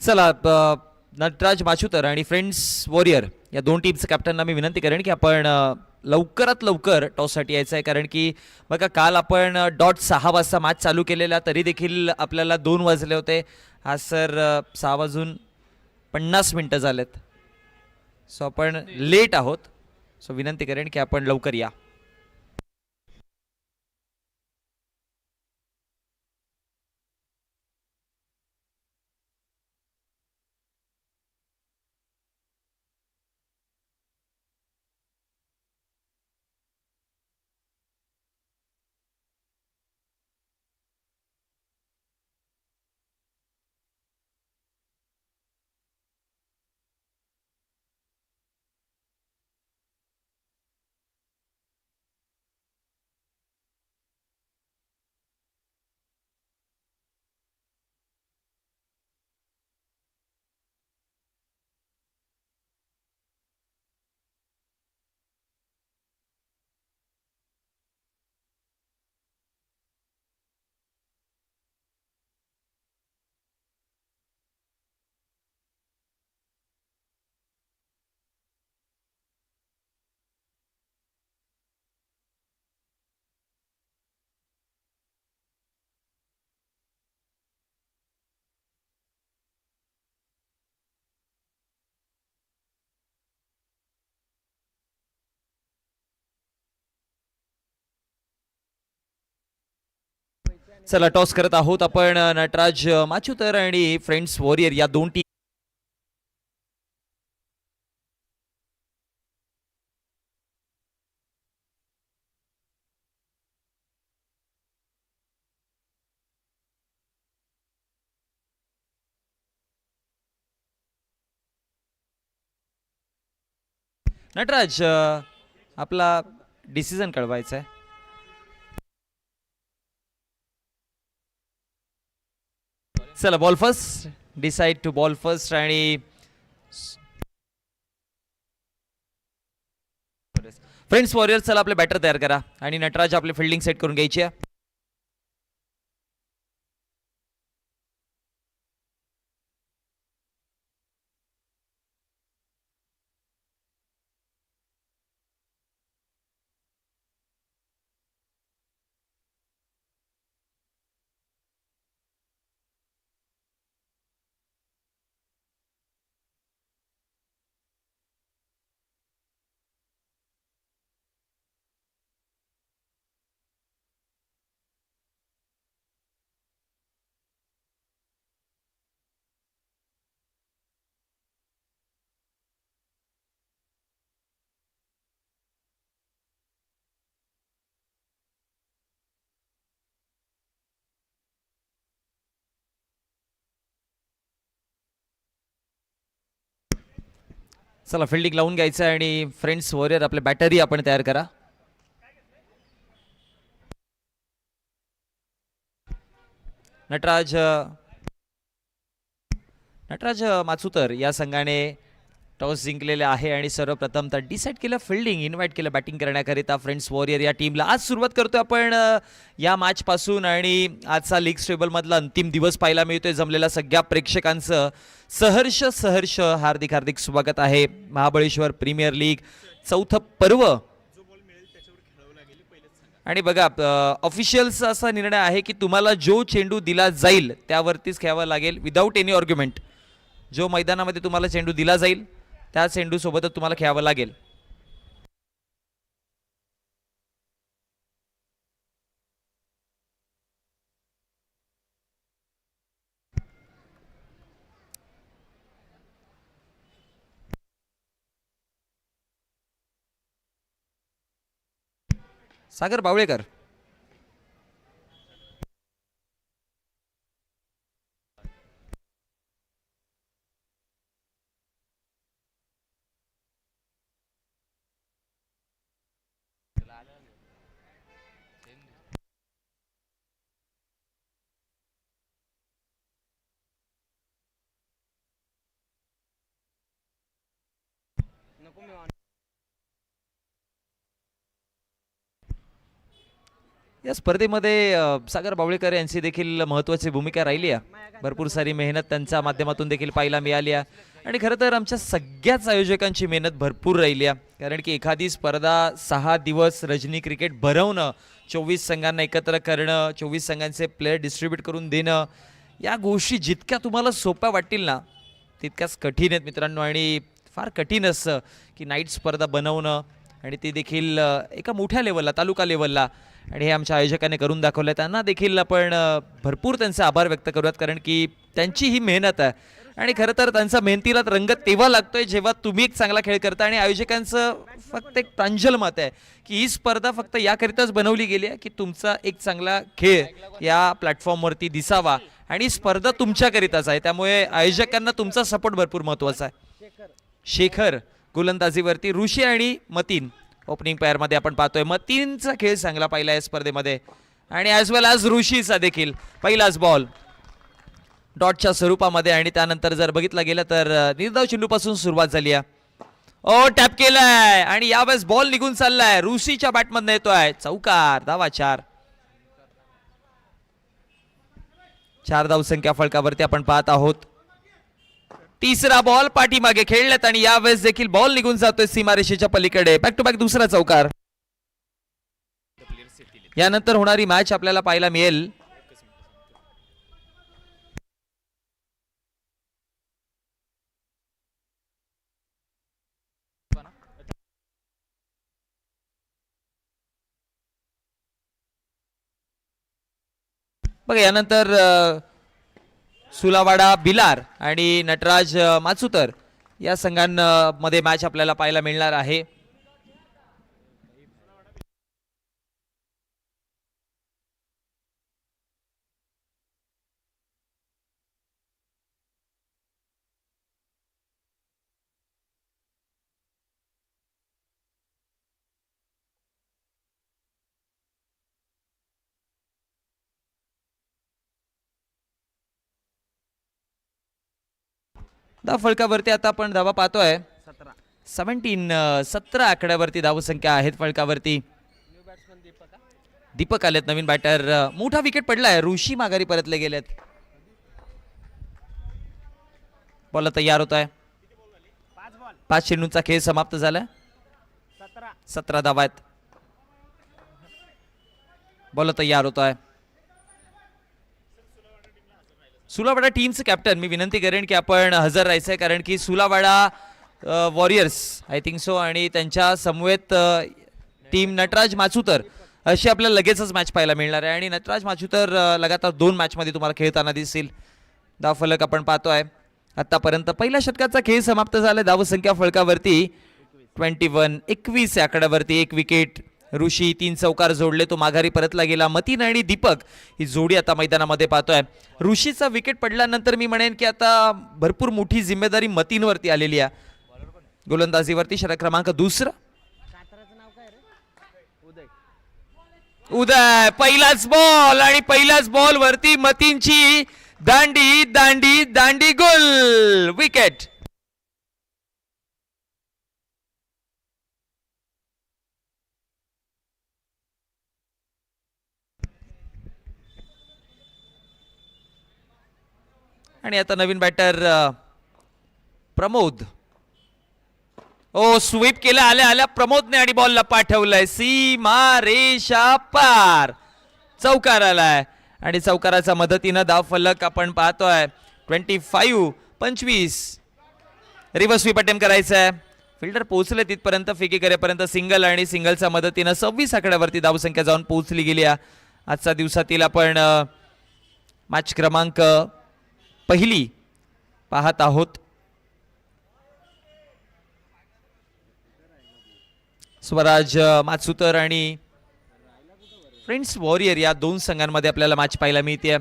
चला नटराज माचुतर आणि friends warrior या दोन टीमचं कॅप्टनना मी विनंती करेन की आपण लवकरात लवकर टॉससाठी यायचं आहे, कारण की बघा काल आपण डॉट 6 वाजता मॅच चालू केलेला तरी देखील आपल्याला 2 वाजले होते. आज सर 6 वाजून 50 मिनटं झालेत, सो आपण लेट आहोत. सो विनंती करेन की आपण लवकर या. चला टॉस करत आहोत आपण नटराज माचुतर आणि फ्रेंड्स वॉरियर या दोन टीम. नटराज आपला डिसिजन कळवायचा आहे. चला ball first, decide to ball first. आणि फ्रेंड्स वॉरियर चला आपले बॅटर तयार करा आणि नटराज आपली फिल्डिंग सेट करून घ्यायची आहे. चला फिल्डिंग लावून घ्यायचं आहे आणि फ्रेंड्स वॉरियर आपले बॅटरी आपण तयार करा. नटराज नटराज माचुतर या संघाने टॉस जिंकलेले आहे आणि सर्वप्रथम तर डिसाईड केलं फिल्डिंग, इन्व्हाइट केलं बॅटिंग करण्याकरिता फ्रेंड्स वॉरियर या टीमला. आज सुरुवात करतोय आपण या मॅच पासून आणि आजचा लीग टेबल मधला अंतिम दिवस पाहायला मिळतोय. जमलेल्या सगळ्या प्रेक्षकांचं सहर्ष सहर्ष हार्दिक हार्दिक स्वागत आहे. महाबळेश्वर प्रीमियर लीग चौथं पर्व. आणि बघा ऑफिशियल्सचा असा निर्णय आहे की तुम्हाला जो चेंडू दिला जाईल त्यावरतीच खेळावा लागेल, विदाऊट एनी आर्ग्युमेंट. जो मैदानामध्ये तुम्हाला चेंडू दिला जाईल त्या चेंडू सोबतच तुम्हाला खेळावं लागेल. सागर बावळेकर. या स्पर्धेमध्ये सागर बावळेकर यांची देखील महत्त्वाची भूमिका राहिली आहे. भरपूर सारी मेहनत त्यांच्या माध्यमातून देखील पाहायला मिळाली आहे आणि खरं तर आमच्या सगळ्याच आयोजकांची मेहनत भरपूर राहिली आहे. कारण की एखादी स्पर्धा 6 दिवस रजनी क्रिकेट भरवणं, 24 संघांना एकत्र करणं, 24 संघांचे प्लेयर डिस्ट्रीब्यूट करून देणं, या गोष्टी जितक्या तुम्हाला सोप्या वाटतील ना तितक्याच कठीण आहेत मित्रांनो. आणि फार कठीण असतं की नाईट स्पर्धा बनवणं आणि ते देखील एका मोठ्या लेवलला, तालुका लेवलला. आणि हे आमच्या आयोजकांनी करून दाखवलं. त्यांना देखील आपण भरपूर त्यांचे आभार व्यक्त करूयात कारण की त्यांची ही मेहनत आहे आणि खरं तर त्यांचा मेहनतीला रंग तेव्हा लागतोय जेव्हा तुम्ही एक चांगला खेळ करता. आणि आयोजकांचं फक्त एक प्रांजल मत आहे की ही स्पर्धा फक्त याकरिताच बनवली गेली आहे की तुमचा एक चांगला खेळ या प्लॅटफॉर्मवरती दिसावा आणि स्पर्धा तुमच्याकरिताच आहे. त्यामुळे आयोजकांना तुमचा सपोर्ट भरपूर महत्त्वाचा आहे. शेखर गोलंदाजीवरती, ऋषी आणि मतीन ओपनिंग पेअरमध्ये आपण पाहतोय. मतीनचा खेळ चांगला पाहिला या स्पर्धेमध्ये आणि ॲज वेल ॲज ऋषीचा देखील पहिलाच बॉल डॉटच्या स्वरूपामध्ये. आणि त्यानंतर जर बघितलं गेलं तर निर्धाव चेंडूपासून सुरुवात झाली आहे. ओ टॅप केलाय आणि यावेळेस बॉल निघून चाललाय, ऋषीच्या बॅटमधनं येतोय चौकार. धावा 4. 4 धावसंख्या फलकावरती आपण पाहत आहोत. तिसरा बॉल पाठीमागे खेळल्यात आणि यावेळेस देखील बॉल निघून जातोय सीमारेषेच्या पलीकडे. बॅक टू बॅक दुसरा चौकार. यानंतर होणारी मॅच आपल्याला पाहायला मिळेल बघा. यानंतर सुलावाडा बिलार आणि नटराज माचुतर या संघांमध्ये मॅच आपल्याला पाहायला मिळणार आहे. धाव फलकावरती आता आपण धावा पाहतोय 17 आकड्यावरती धावसंख्या आहेत फलकावरती. दीपक आलेत नवीन बॅटर. मोठा विकेट पडलाय, ऋषी माघारी परतले गेलेत. बॉल तयार होत आहे. 5 चेंडूंचा खेळ समाप्त झाला. 17 धावा आहेत. बॉल तयार होत आहे. सुलावाडा टीमचं कॅप्टन मी विनंती करेन की आपण हजर राहायचंय कारण की सुलावाडा वॉरियर्स आय थिंक सो आणि त्यांच्या समवेत टीम नटराज माचुतर अशी आपल्याला लगेचच मॅच पाहायला मिळणार आहे. आणि नटराज माचुतर लगातार 2 मॅचमध्ये तुम्हाला खेळताना दिसतील. धाव फलक आपण पाहतोय. आतापर्यंत पहिल्या षटकाचा खेळ समाप्त झाला. धावसंख्या फलकावरती 21 आकड्यावरती 1 विकेट. ऋषी 3 चौकार जोडले, तो माघारी परतला गेला. मतीन आणि दीपक ही जोडी आता मैदानामध्ये पाहतोय. ऋषीचा विकेट पडल्यानंतर मी म्हणेन की आता भरपूर मोठी जिम्मेदारी मतीनवरती आलेली आहे. गोलंदाजीवरती षटक क्रमांक 2. उदय पहिलाच बॉल आणि पहिल्याच बॉल वरती मतीनची दांडी दांडी दांडी गोल. विकेट. आणि आता नवीन बॅटर प्रमोद. ओ स्वीप केला आल्या आल्या प्रमोदने आणि बॉलला पाठवलंय सीमा रेषा पार. चौकार आलाय आणि चौकाराच्या मदतीनं धाव फलक आपण पाहतोय 25. रिव्हर्स स्वीप अटेम्प्ट करायचं आहे. फिल्डर पोहोचले तिथपर्यंत, फेकी करेपर्यंत सिंगल आणि सिंगलच्या मदतीनं 26 आकड्यावरती धावसंख्या जाऊन पोहोचली गेली. आजच्या दिवसातील आपण मॅच क्रमांक 1 पाहत आहोत. स्वराज माचुतर आणि फ्रेंड्स वॉरियर या 2 संघांमध्ये आपल्याला मॅच पाहायला मिळते.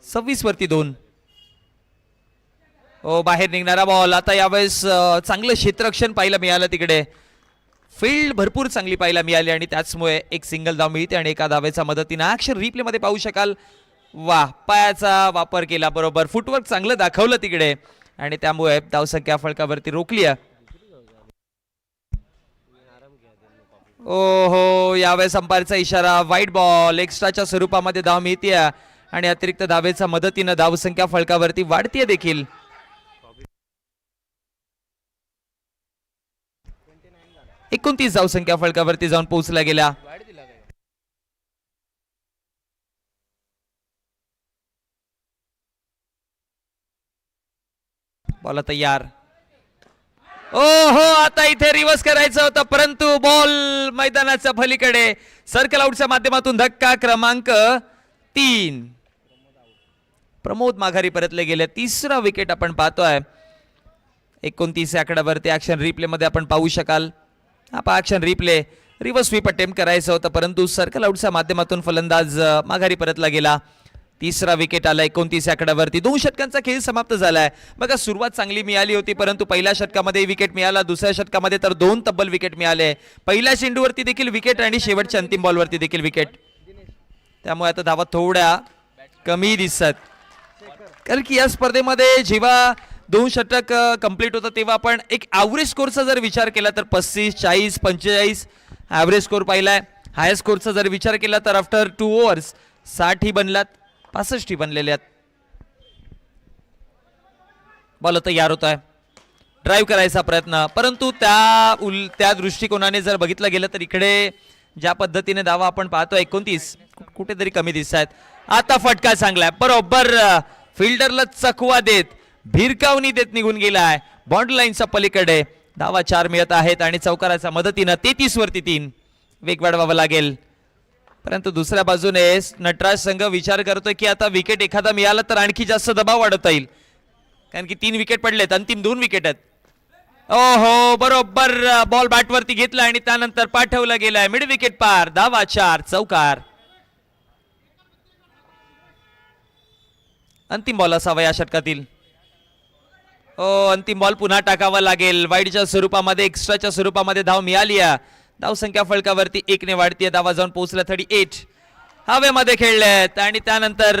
26 वरती 2. ओ बाहेर निघणारा बॉल. आता यावेळेस चांगलं क्षेत्ररक्षण पाहायला मिळालं तिकडे. फील्ड भरपूर चांगली पाहायला मिळाली आणि त्याचमुळे एक सिंगल धाव मिळते आणि एका धावेच्या मदतीने ॲक्शन रिप्ले मध्ये पाहू शकाल. वा, पायाचा वापर केला, बरोबर फुटवर्क चांगलं दाखवलं तिकडे आणि त्यामुळे धावसंख्या फलकावरती रोखली. ओहो, यावेळेस अंपायरचा इशारा, व्हाईट बॉल. एक्स्ट्राच्या स्वरूपामध्ये धाव मिळते आणि अतिरिक्त धावेच्या मदतीनं धावसंख्या फलकावरती वाढतीये देखील. 29 धावसंख्या फलकावरती जाऊन पोहोचल्या गेल्या. बॉल तयार. ओहो, आता इथे रिव्हर्स करायचं होतं परंतु बॉल मैदानाच्या पलीकडे. सर्कल आउटच्या माध्यमातून धक्का क्रमांक 3. प्रमोद माघारी परतले गेले. तिसरा विकेट आपण पाहतोय. 29 आकड्यावरती ऍक्शन रिप्ले मध्ये आपण पाहू शकाल. हा action replay. Reverse sweep attempt करायचं होतं परंतु सर्कल आउटच्या माध्यमातून फलंदाज माघारी परतला गेला. तिसरा विकेट आला 29 आकड्यावरती. 2 षटकांचा खेळ समाप्त झालाय. बघा, सुरुवात चांगली मिळाली होती परंतु पहिल्या षटकामध्ये विकेट मिळाला, दुसऱ्या षटकामध्ये तर 2 तब्बल विकेट मिळाले. पहिल्या चेंडूवरती देखील विकेट आणि शेवटच्या अंतिम बॉलवरती देखील विकेट. त्यामुळे आता धावा थोड्या कमी दिसतात. कारण की या स्पर्धेमध्ये जेव्हा 2 षटक कंप्लीट होतं तेव्हा आपण एक ॲव्हरेज स्कोरचा जर विचार केला तर 35, 40, 45 ॲव्हरेज स्कोर पाहिलाय. हाय स्कोरचा जर विचार केला तर आफ्टर 2 ओव्हर्स 60 ही बनलात, 65 ही बनलेले आहेत. बॉल तयार होत आहे. ड्राईव्ह करायचा प्रयत्न परंतु त्या दृष्टिकोनाने जर बघितलं गेलं तर इकडे ज्या पद्धतीने धावा आपण पाहतो 29 कुठेतरी कमी दिसत आहेत. आता फटका चांगलाय, बरोबर फिल्डरला चकवा देत, भिरकावणी देत निघून गेलाय बॉन्ड लाईनच्या पलीकडे. धावा 4 मिळत आहेत आणि चौकाराच्या मदतीनं 33 वरती 3 वेग वाढवावा लागेल. परंतु दुसऱ्या बाजूने नटराज संघ विचार करतोय की आता विकेट एखादा मिळाला तर आणखी जास्त दबाव वाढवता येईल, कारण की 3 विकेट पडलेत, अंतिम 2 विकेट आहेत. ओहो, बरोबर बॉल बॅटवरती घेतला आणि त्यानंतर पाठवला गेलाय मिड विकेट पार. धावा 4, चौकार. अंतिम बॉल असावा या षटकातील. अंतिम बॉल पुन्हा टाकावा लागेल. वाईडच्या स्वरूपामध्ये, एक्स्ट्राच्या स्वरूपामध्ये धाव मिळाली आहे. धावसंख्या फलकावरती 1 ने वाढतीये. धावा जाऊन पोहोचल्या 38. हवेमध्ये खेळलेत आणि त्यानंतर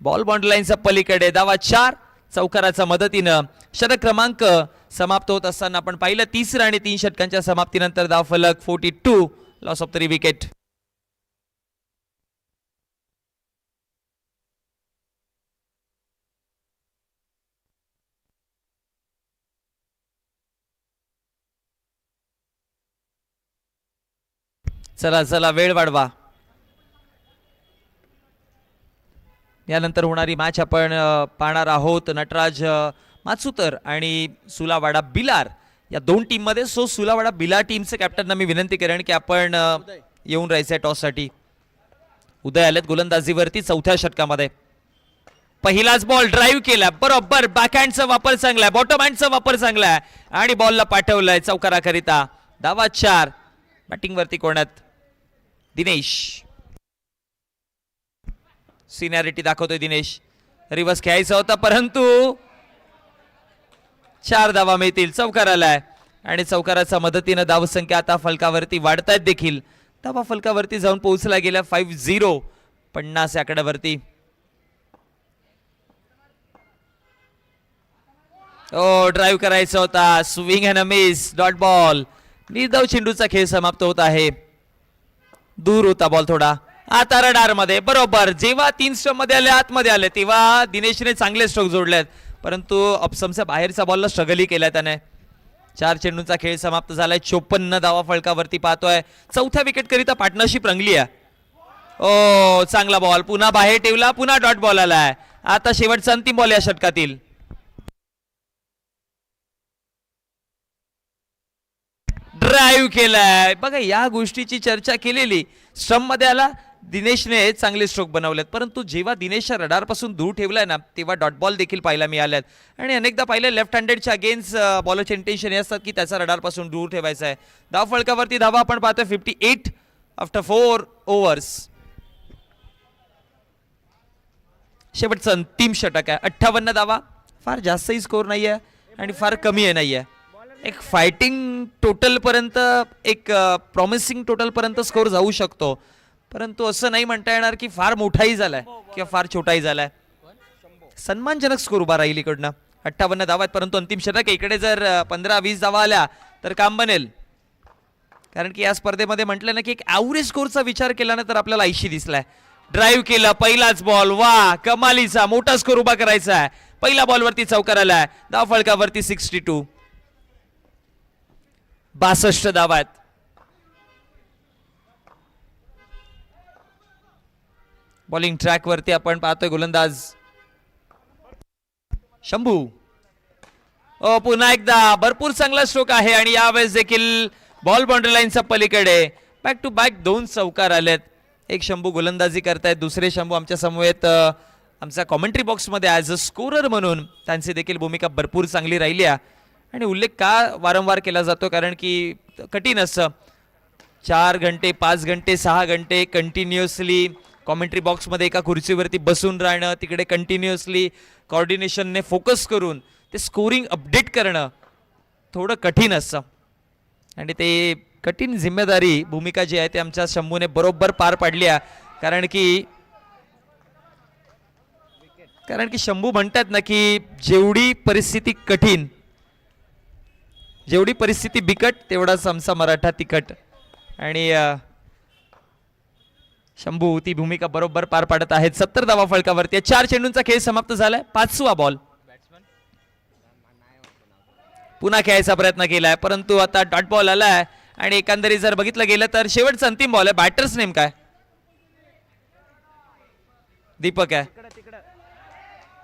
बॉल बाउंड्री लाईनच्या पलीकडे. धावा 4, चौकाराच्या मदतीनं षटक क्रमांक समाप्त होत असताना आपण पाहिलं 30 आणि 3 षटकांच्या समाप्तीनंतर धाव फलक 42, लॉस ऑफ 3 विकेट. चला चला, वेळ वाढवा. यानंतर होणारी मॅच आपण पाहणार आहोत. नटराज माचुतर आणि सुलावाडा बिलार या 2 टीम मध्ये. सो सुलावाडा बिलार टीमचे कॅप्टनना मी विनंती करेन की आपण येऊन राहायचंय टॉस साठी. उदय आलेत गोलंदाजीवरती 4थ्या षटकामध्ये. पहिलाच बॉल ड्राईव्ह केला, बरोबर बॅकहँडचा वापर चांगलाय, बॉटम हँडचा वापर चांगलाय आणि बॉलला पाठवलाय चौकाराकरिता. धावा 4. बॅटिंग वरती कोणात दिनेश. सिनियरिटी दाखवतोय दिनेश. रिव्हर्स खेळायचा होता परंतु 4 धावा मिळतील. चौकार आलाय आणि चौकाराच्या मदतीनं धावसंख्या आता फलकावरती वाढतायत देखील. धावा फलकावरती जाऊन पोहोचला गेल्या 50, 50 आकड्यावरती. ड्राईव्ह करायचा होता, swing and a miss, dot ball. निर्धाव चेंडूचा खेळ समाप्त होत आहे. दूर होता बॉल थोडा. आता रडार मध्ये, बरोबर जेव्हा 3 स्ट्रोक मध्ये आले, आतमध्ये आले तेव्हा दिनेशने चांगले स्ट्रोक जोडलेत परंतु ऑप्शनच्या बाहेरच्या बॉलला स्ट्रगलही केलाय त्याने. 4 चेंडूंचा खेळ समाप्त झालाय. 54 धावा फलकावरती पाहतोय. 4थ्या विकेट करिता पार्टनरशिप रंगली आहे. चांगला बॉल पुन्हा बाहेर ठेवला, पुन्हा डॉट बॉल आलाय. आता शेवटचा अंतिम बॉल या षटकातील. ड्राईव्ह केलाय. बघा, या गोष्टीची चर्चा केलेली. स्टंप मध्ये आला, दिनेशने चांगले स्ट्रोक बनवलेत परंतु जेव्हा दिनेशच्या रडार पासून दूर ठेवलाय ना तेव्हा डॉट बॉल देखील पाहायला मिळाल्यात. आणि अनेकदा पाहिले लेफ्ट हँडेडच्या अगेन्स्ट बॉलरचे इंटेन्शन हे असतात की त्याचा रडार पासून दूर ठेवायचा आहे. धाव फलकावरती धावा आपण पाहतोय 58 आफ्टर 4 ओव्हर्स. शेवटचं अंतिम षटक आहे. 58 धावा. फार जास्तही स्कोर नाहीये आणि फार कमी आहे नाहीये. एक फायटिंग टोटल पर्यंत, एक प्रॉमिसिंग टोटल पर्यंत स्कोर जाऊ शकतो परंतु असं नाही म्हणता येणार की फार मोठाही झालाय किंवा फार छोटाही झालाय. सन्मानजनक स्कोर उभा राहील इकडनं. 58 धावा आहेत परंतु अंतिम षटक. इकडे जर 15-20 धावा आल्या तर काम बनेल. कारण की या स्पर्धेमध्ये म्हटलं ना की एक ॲव्हरेज स्कोरचा विचार केला ना तर आपल्याला 80 दिसलाय. ड्राईव्ह केला, पहिलाच बॉल, वा कमालीचा मोठा स्कोर उभा करायचा आहे. पहिल्या बॉलवरती चौकार आलाय, धाव फलकावरती 62, 62 धावा आहेत. बॉलिंग ट्रॅक वरती आपण पाहतोय गोलंदाज शंभू. पुन्हा एकदा भरपूर चांगला स्ट्रोक आहे आणि यावेळेस देखील बॉल बाउंड्री लाईनच्या पलीकडे बॅक टू बॅक 2 चौकार आलेत. एक शंभू गोलंदाजी करतायत, दुसरे शंभू आमच्या समवेत आमचा कॉमेंट्री बॉक्समध्ये ॲज अ स्कोरर म्हणून त्यांची देखील भूमिका भरपूर चांगली राहिली आहे. आणि उल्लेख का वारंवार केला जातो कारण की कठीण असतं 4 घंटे 5 घंटे 6 घंटे कंटिन्युअसली कॉमेंट्री बॉक्समध्ये एका खुर्चीवरती बसून राहणं, तिकडे कंटिन्युअसली कॉर्डिनेशनने फोकस करून ते स्कोरिंग अपडेट करणं थोडं कठीण असतं. आणि ते कठीण जिम्मेदारी भूमिका जी आहे ते आमच्या शंभूने बरोबर पार पाडली आहे. कारण की शंभू म्हणतात ना की जेवढी परिस्थिती कठीण, जेवढी परिस्थिती बिकट तेवढाच आमचा मराठा तिखट. आणि शंभू ती भूमिका बरोबर पार पाडत आहेत. 70 धावा फलकावरती. 4 चेंडूंचा खेळ समाप्त झालाय. 5वा बॉल. पुन्हा खेळायचा प्रयत्न केलाय परंतु आता डॉट बॉल आलाय आणि एकंदरीत जर बघितलं गेलं तर शेवटचा अंतिम बॉल आहे. बॅटर्स नेमका आहे दीपक आहे.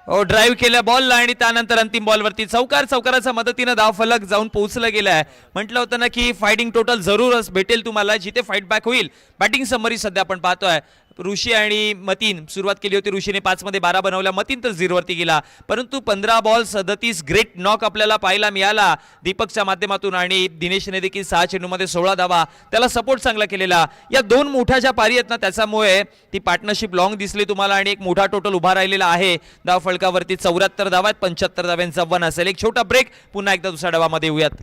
ड्राईव्ह केल्या बॉलला आणि त्यानंतर अंतिम बॉलवरती चौकार. चौकाराच्या मदतीनं धाव फलक जाऊन पोहोचलं गेलाय. म्हटलं होतं ना की फायटिंग टोटल जरूरच भेटेल तुम्हाला जिथे फाईट बॅक होईल. बॅटिंग समरी सध्या आपण पाहतोय ऋषी आणि मतीन सुरुवात केली होती. ऋषीने 5 मध्ये 12 बनवल्या, मतीन तर 0 वरती गेला. परंतु 15 बॉल 37 ग्रेट नॉक आपल्याला पाहायला मिळाला दीपकच्या माध्यमातून. आणि दिनेशने देखील 6 चेंडूमध्ये 16 धावा, त्याला सपोर्ट चांगला केलेला. या 2 मोठ्या ज्या पारी आहेत ना त्याच्यामुळे ती पार्टनरशिप लॉंग दिसली तुम्हाला आणि एक मोठा टोटल उभा राहिलेला आहे. धाव फलकावरती 74 धावा आहेत. 75 धाव्यांचा वन असेल. एक छोटा ब्रेक, पुन्हा एकदा दुसऱ्या डावामध्ये येऊयात.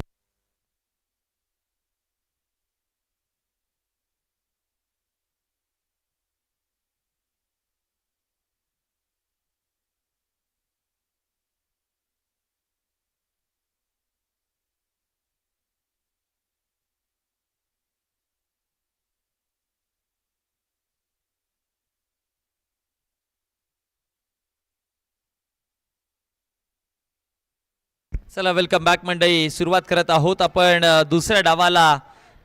चला वेलकम बॅक मंडळी. सुरुवात करत आहोत आपण दुसऱ्या डावाला.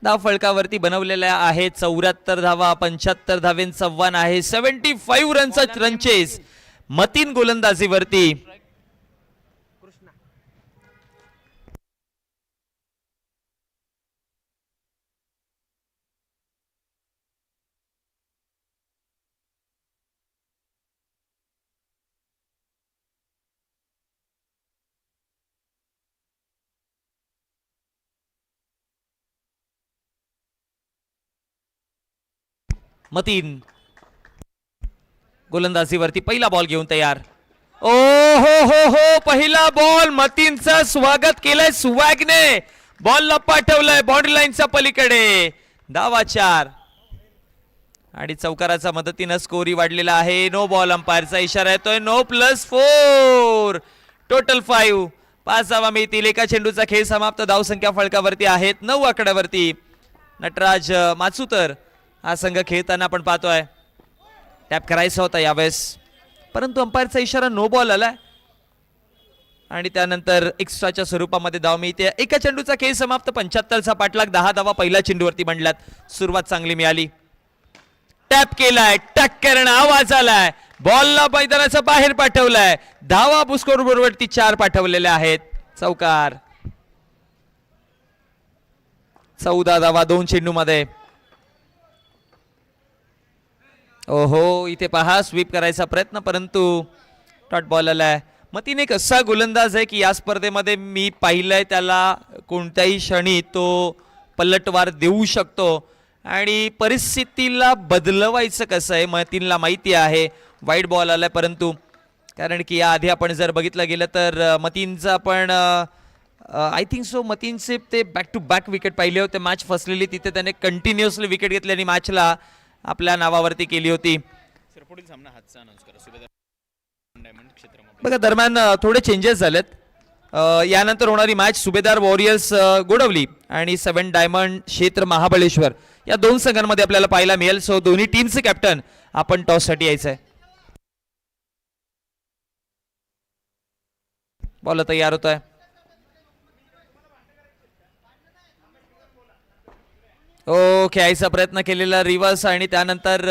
धाव फलकावरती बनवलेल्या आहेत 74 धावा. 75 धावेंचा वन आहे. 75 रनचा रनचेस मतीन गोलंदाजीवरती. मतीन गोलंदाजीवरती पहिला बॉल घेऊन तयार. ओ हो पहिला बॉल. मतीनचं स्वागत केलंय स्वॅगने. बॉलला पाठवलंय बाउंड्री लाईनच्या पलीकडे. धावा 4 आणि चौकाराच्या मदतीनं स्कोरी वाढलेला आहे. No ball. अंपायरचा इशारा येतोय. No +4 total 5. 5 धावा मिळतील. एका चेंडूचा खेळ समाप्त. धावसंख्या फलकावरती आहेत 9 आकड्यावरती. नटराज माचुतर हा संघ खेळताना आपण पाहतोय. टॅप करायचा होता यावेळेस परंतु अंपायरचा इशारा नो बॉल आला आणि त्यानंतर एक्स्ट्राच्या स्वरूपामध्ये धाव मिळते. एका चेंडूचा खेळ समाप्त. 75चा पाठलाग. 10 धावा पहिल्या चेंडूवरती बनल्यात. सुरुवात चांगली मिळाली. टॅप केलाय. टक्करनं आवाज आलाय. बॉलला मैदानाच्या बाहेर पाठवलाय. धावा बुस्कोर बरोबरती 4 पाठवलेल्या आहेत. चौकार. 14 धावा 2 चेंडूमध्ये. ओहो इथे पहा स्वीप करायचा प्रयत्न परंतु डॉट बॉल आलाय. मतीन एक असा गोलंदाज आहे की या स्पर्धेमध्ये मी पाहिलंय त्याला कोणत्याही क्षणी तो पलटवार देऊ शकतो आणि परिस्थितीला बदलवायचं कसं आहे मतीनला माहिती आहे. वाईट बॉल आलाय परंतु कारण की याआधी आपण जर बघितलं गेलं तर मतीनचं आपण आय थिंक सो मतीनचे ते बॅक टू बॅक विकेट पाहिले होते. मॅच फसलेली तिथे त्याने कंटिन्युअसली विकेट घेतली आणि मॅचला आपल्या नावावरती केली होती. बघा दरम्यान थोडे चेंजेस झालेत. यानंतर होणारी मॅच सुभेदार वॉरियर्स गोडवली आणि 7 डायमंड क्षेत्र महाबळेश्वर या दोन संघांमध्ये आपल्याला पाहायला मिळेल. सो दोन्ही टीमचे कॅप्टन आपण टॉससाठी यायचं आहे. बॉल तयार होत आहे. खेळायचा प्रयत्न केलेला रिव्हर्स आणि त्यानंतर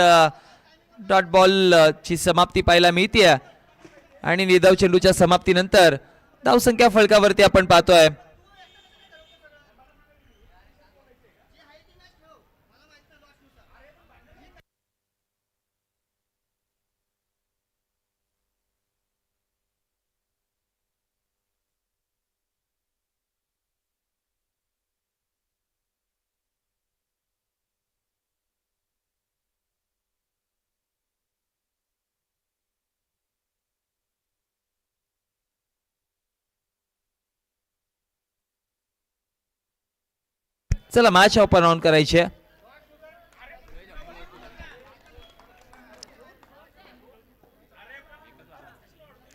डॉट बॉल ची समाप्ती पाहायला मिळते आणि निर्धाव चेंडूच्या समाप्तीनंतर धावसंख्या फलकावरती आपण पाहतोय. चला मॅच ओपन ऑन करायची आहे.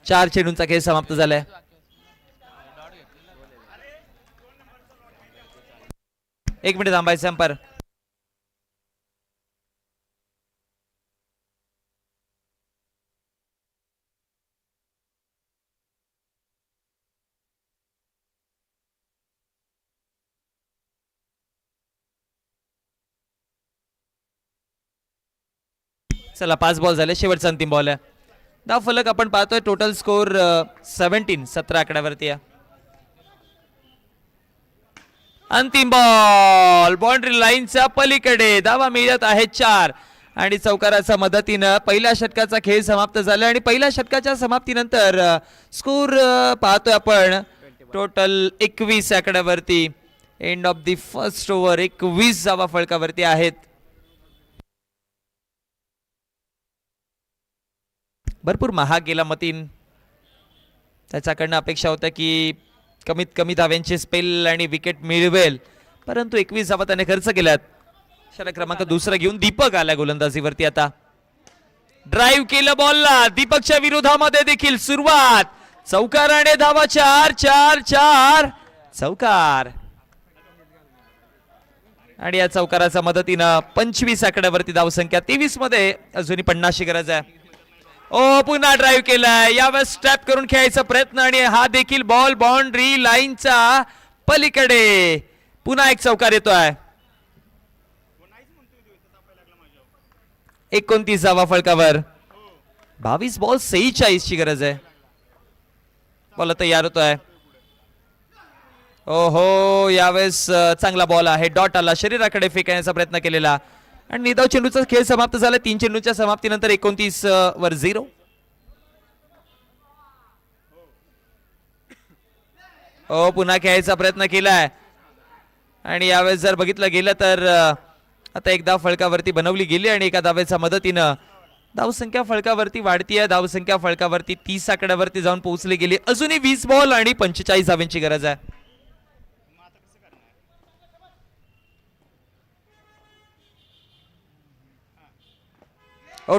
चार चेंडूंचा खेळ समाप्त झालाय. एक मिनिट थांबायचं अंपर. चला 5 बॉल झाले. शेवटचा अंतिम बॉल आहे. धाव फलक आपण पाहतोय. टोटल स्कोर 17 आकड्यावरती आहे. अंतिम बॉल बाउंड्री लाईनच्या पलीकडे. धावा मिळत आहेत 4 आणि चौकाराच्या मदतीनं पहिल्या षटकाचा खेळ समाप्त झाला आणि पहिल्या षटकाच्या समाप्तीनंतर स्कोर पाहतोय आपण टोटल 21 आकड्यावरती. End of the first over 21 धावा फलकावरती आहेत. भरपूर महाग गेला मतीन. त्याच्याकडनं अपेक्षा होत्या की कमीत कमी धाव्यांचे स्पेल आणि विकेट मिळवेल, परंतु 21 धावा त्याने खर्च केल्यात. षटक क्रमांक दुसरा घेऊन दीपक आला गोलंदाजीवरती. आता ड्राईव्ह केलं बॉलला. दीपकच्या विरोधामध्ये देखील सुरुवात. चौकार आणि धावा 4 4 4 चौकार आणि या चौकाराच्या मदतीनं 25 आकड्यावरती धावसंख्या. 23 मध्ये अजूनही 50 ची गरज आहे. पुन्हा ड्राईव्ह केलाय. यावेळेस स्टॅप करून खेळायचा प्रयत्न आणि हा देखील बॉल बाउंड्री लाईनच्या पलीकडे. पुन्हा एक चौकार येतोय. 29 धावा फलकावर. 22 बॉल 46 ची गरज आहे. बॉल तयार होतोय. यावेळेस चांगला बॉल आहे. डॉट आला. शरीराकडे फेकण्याचा प्रयत्न केलेला आणि निधाव चेंडूचा खेळ समाप्त झाला. 3 चेंडूच्या समाप्तीनंतर 29 वर 0. पुन्हा खेळायचा प्रयत्न केलाय आणि यावेळेस जर बघितलं गेलं तर आता एक धाव फलकावरती बनवली गेली आणि एका धावेच्या मदतीनं धावसंख्या फलकावरती वाढतीये. धावसंख्या फलकावरती 30 आकड्यावरती जाऊन पोहोचली गेली. अजूनही 20 बॉल आणि 45 धाव्यांची गरज आहे.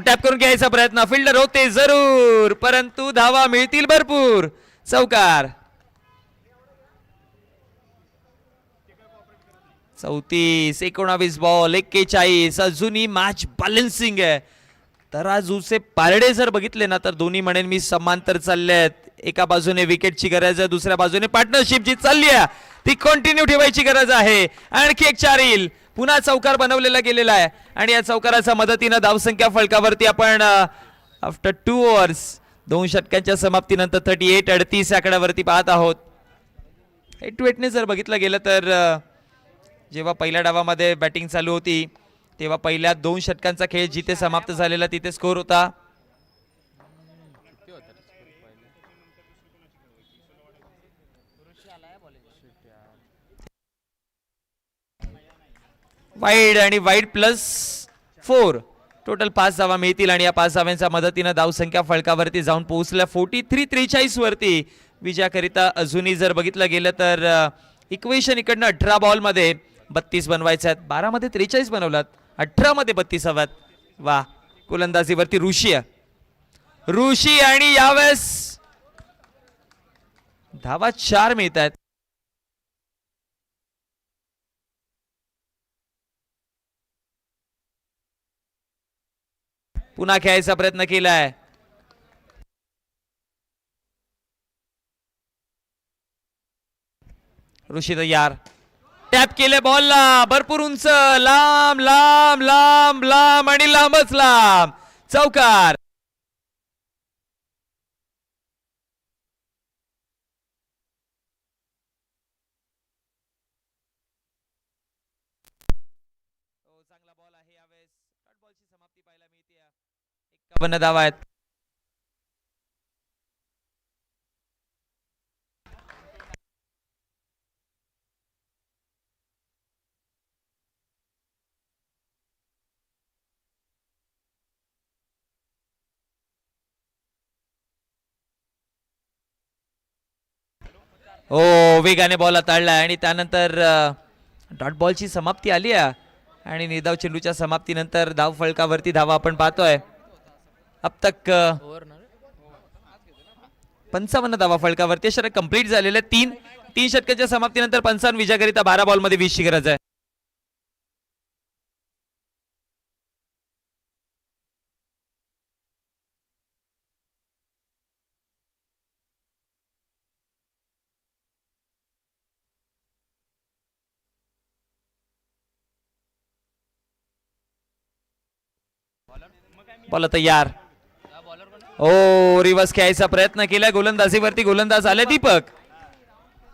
टॅप करून घ्यायचा प्रयत्न. फिल्डर होते जरूर, परंतु धावा मिळतील भरपूर. चौकार. 34 19 बॉल 41. अजूनही मॅच बॅलन्सिंग आहे. तराजूचे पारडे जर बघितले ना तर दोन्ही म्हणेन मी समांतर चाललेत. एका बाजूने विकेटची गरज आहे, दुसऱ्या बाजूने पार्टनरशिप जी चालली आहे ती कंटिन्यू ठेवायची गरज आहे. आणखी एक 4 येईल. पुन्हा चौकार बनवलेला गेलेला आहे आणि या चौकाराच्या मदतीनं धावसंख्या फलकावरती आपण आफ्टर 2 ओव्हर्स 2 षटकांच्या समाप्तीनंतर 38 38 आकड्यावरती पाहत आहोत. हेड टू हेडने जर बघितलं गेलं तर जेव्हा पहिल्या डावामध्ये बॅटिंग चालू होती तेव्हा पहिल्या 2 षटकांचा खेळ जिथे समाप्त झालेला तिथे स्कोर होता. वाईड आणि वाईड +4 टोटल 5 धावा मिळतील आणि या 5 धाव्यांच्या मदतीनं धावसंख्या फलकावरती जाऊन पोहोचल्या 43-43 वरती. विजयाकरिता अजूनही जर बघितलं गेलं तर इक्वेशन इकडनं 18 बॉल मध्ये 32 बनवायचे आहेत. 12 मध्ये 43 बनवलात, 18 मध्ये 32 हव्यात. वा. गोलंदाजीवरती ऋषी आणि यावेळेस धावा 4 मिळत आहेत. पुन्हा खेळायचा प्रयत्न केलाय. ऋषी तयार, टॅप केले बॉलला, भरपूर उंच, लांब लांब लांब लांब आणि लांबच लांब, चौकार. चांगला बॉल आहे यावेळेस. डॉट बॉलची समाप्ती पाहायला मिळते. 51 धावा आहेत. हो, वेगाने बॉल हाताळलाय आणि त्यानंतर डॉट बॉलची समाप्ती आली आहे आणि निर्धाव चेंडूच्या समाप्तीनंतर धाव फलकावरती धावा आपण पाहतोय. अब तक 55 धावा फलकावरती. षटक कंप्लीट झालेले. तीन षटकाच्या समाप्तीनंतर 55 विजयाकरिता 12 बॉलमध्ये 20 ची गरज आहे. बॉल तयार. ओ, रिवर्स खेळायचा प्रयत्न केला. गोलंदाजीवरती गोलंदाज आले दीपक.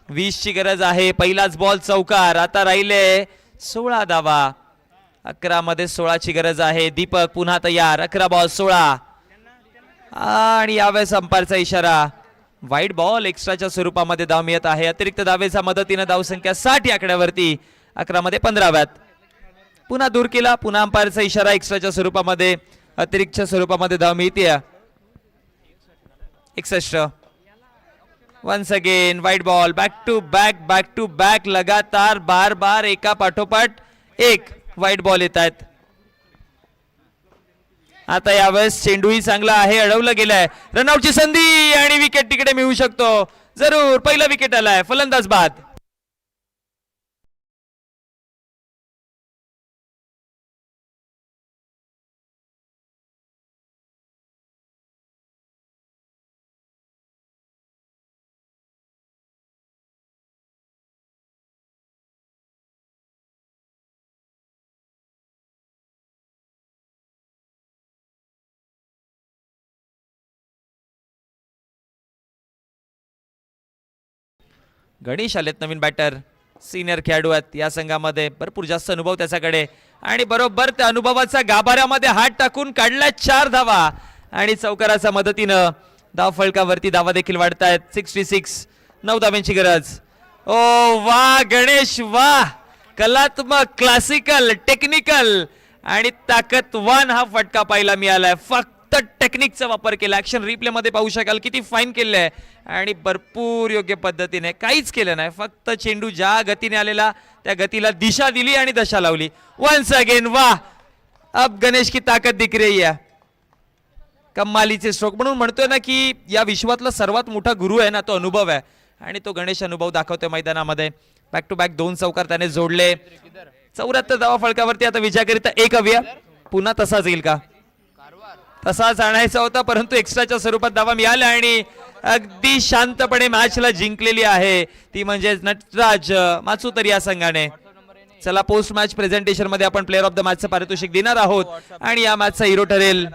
20 ची गरज आहे. पहिलाच बॉल चौकार. आता राहिले 16 धावा. 11 मध्ये 16 ची गरज आहे. दीपक पुन्हा तयार. 11 बॉल 16 आणि यावेळेस अंपायरचा इशारा. वाईट बॉल एक्स्ट्राच्या स्वरूपामध्ये धाव मिळत आहे. अतिरिक्त धावेच्या मदतीने धावसंख्या 60 या आकड्यावरती. 11 मध्ये 15व्यात पुन्हा दूर केला. पुन्हा अंपायरचा इशारा. एक्स्ट्राच्या स्वरूपामध्ये अतिरिक्तच्या स्वरूपामध्ये धाव मिळते. 61. वन्स अगेन वाईट बॉल. बॅक टू बॅक लगातार बार बार एका पाठोपाठ एक वाईट बॉल येत आहेत. आता यावेळेस चेंडूही चांगला आहे. अडवलं गेलाय. रनआउटची संधी आणि विकेट तिकडे मिळू शकतो. जरूर पहिला विकेट आलाय. फलंदाज बाद. गणेश आलेत नवीन बॅटर. सिनियर खेळाडू आहेत या संघामध्ये. भरपूर जास्त अनुभव त्याच्याकडे आणि बरोबर त्या अनुभवाच्या गाभाऱ्यामध्ये हात टाकून काढला 4 धावा आणि चौकाराच्या मदतीनं धाव फलकावरती धावा देखील वाढतायत. 66. 9 धाव्यांची गरज. ओ वा गणेश वा. कलात्मक, क्लासिकल, टेक्निकल आणि ताकदवान हा फटका पाहायला मिळालाय. फक्त टेक्निकचा वापर केला. ऍक्शन रिप्ले मध्ये पाहू शकाल किती फाईन केलंय आणि भरपूर योग्य पद्धतीने. काहीच केलं नाही. फक्त चेंडू ज्या गतीने आलेला त्या गतीला दिशा दिली आणि दशा लावली. वन्स अगेन वाह. अब गणेश की ताकद दिख रही है. कमालीचे स्ट्रोक. म्हणून म्हणतोय ना की या विश्वातला सर्वात मोठा गुरु आहे ना तो अनुभव आहे आणि तो गणेश अनुभव दाखवतोय मैदानामध्ये. बॅक टू बॅक 2 चौकार त्याने जोडले. 74 धावा फलकावरती. आता विजयाकरिता 1 अव्यय. पुन्हा तसाच येईल का? तसाच आणायचा होता परंतु एक्स्ट्राच्या स्वरूपात धावा मिळाल्या आणि अगदी शांतपणे मॅचला जिंकलेली आहे ती म्हणजे नटराज माचुतर या संघाने. चला पोस्ट मॅच प्रेझेंटेशन मध्ये आपण प्लेअर ऑफ द मॅचचं पारितोषिक देणार आहोत आणि या मॅचचा हिरो ठरेल